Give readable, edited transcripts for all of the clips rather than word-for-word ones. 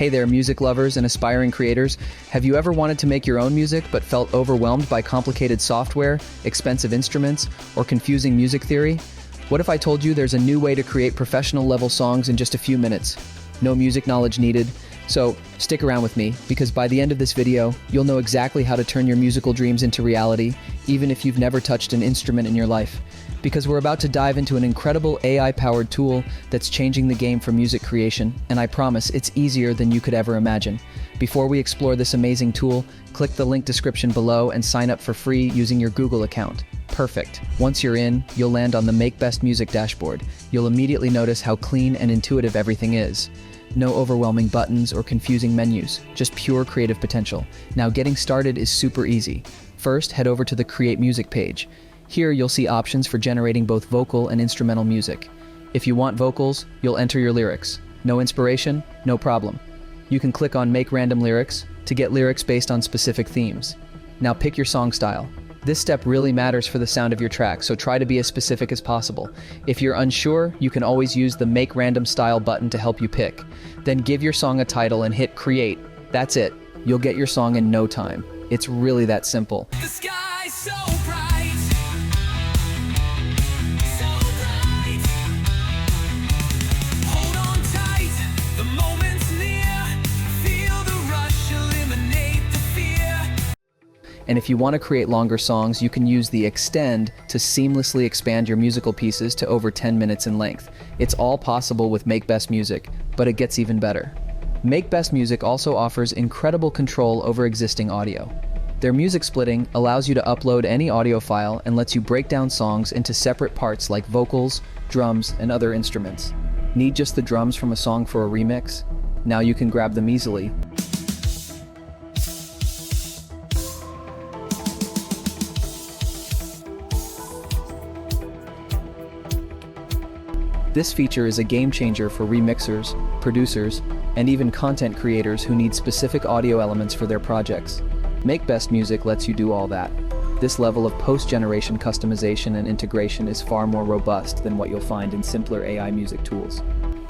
Hey there, music lovers and aspiring creators. Have you ever wanted to make your own music but felt overwhelmed by complicated software, expensive instruments, or confusing music theory? What if I told you there's a new way to create professional-level songs in just a few minutes? No music knowledge needed. So stick around with me, because by the end of this video, you'll know exactly how to turn your musical dreams into reality, even if you've never touched an instrument in your life. Because we're about to dive into an incredible AI-powered tool that's changing the game for music creation, and I promise it's easier than you could ever imagine. Before we explore this amazing tool, click the link description below and sign up for free using your Google account. Perfect. Once you're in, you'll land on the Make Best Music dashboard. You'll immediately notice how clean and intuitive everything is. No overwhelming buttons or confusing menus, just pure creative potential. Now, getting started is super easy. First, head over to the Create Music page. Here, you'll see options for generating both vocal and instrumental music. If you want vocals, you'll enter your lyrics. No inspiration? No problem. You can click on Make Random Lyrics to get lyrics based on specific themes. Now pick your song style. This step really matters for the sound of your track, so try to be as specific as possible. If you're unsure, you can always use the Make Random Style button to help you pick. Then give your song a title and hit Create. That's it. You'll get your song in no time. It's really that simple. The sky's so bright. And if you want to create longer songs, you can use the Extend to seamlessly expand your musical pieces to over 10 minutes in length. It's all possible with Make Best Music, but it gets even better. Make Best Music also offers incredible control over existing audio. Their music splitting allows you to upload any audio file and lets you break down songs into separate parts like vocals, drums, and other instruments. Need just the drums from a song for a remix? Now you can grab them easily. This feature is a game changer for remixers, producers, and even content creators who need specific audio elements for their projects. Make Best Music lets you do all that. This level of post-generation customization and integration is far more robust than what you'll find in simpler AI music tools.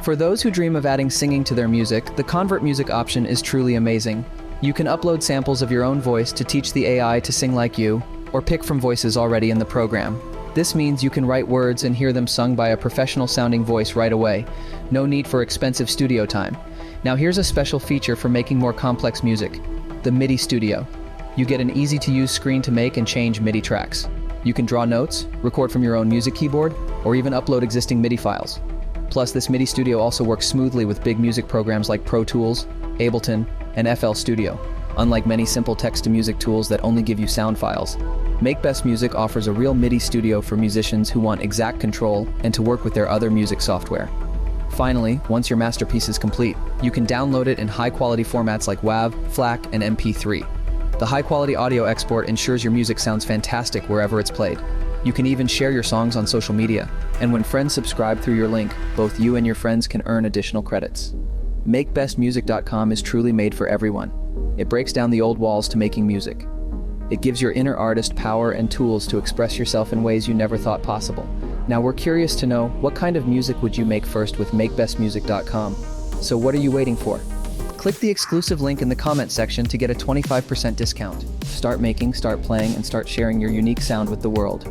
For those who dream of adding singing to their music, the Convert Music option is truly amazing. You can upload samples of your own voice to teach the AI to sing like you, or pick from voices already in the program. This means you can write words and hear them sung by a professional-sounding voice right away. No need for expensive studio time. Now here's a special feature for making more complex music: the MIDI Studio. You get an easy-to-use screen to make and change MIDI tracks. You can draw notes, record from your own music keyboard, or even upload existing MIDI files. Plus, this MIDI Studio also works smoothly with big music programs like Pro Tools, Ableton, and FL Studio, unlike many simple text-to-music tools that only give you sound files. Make Best Music offers a real MIDI studio for musicians who want exact control and to work with their other music software. Finally, once your masterpiece is complete, you can download it in high-quality formats like WAV, FLAC, and MP3. The high-quality audio export ensures your music sounds fantastic wherever it's played. You can even share your songs on social media, and when friends subscribe through your link, both you and your friends can earn additional credits. MakeBestMusic.com is truly made for everyone. It breaks down the old walls to making music. It gives your inner artist power and tools to express yourself in ways you never thought possible. Now we're curious to know, what kind of music would you make first with MakeBestMusic.com? So what are you waiting for? Click the exclusive link in the comment section to get a 25% discount. Start making, start playing, and start sharing your unique sound with the world.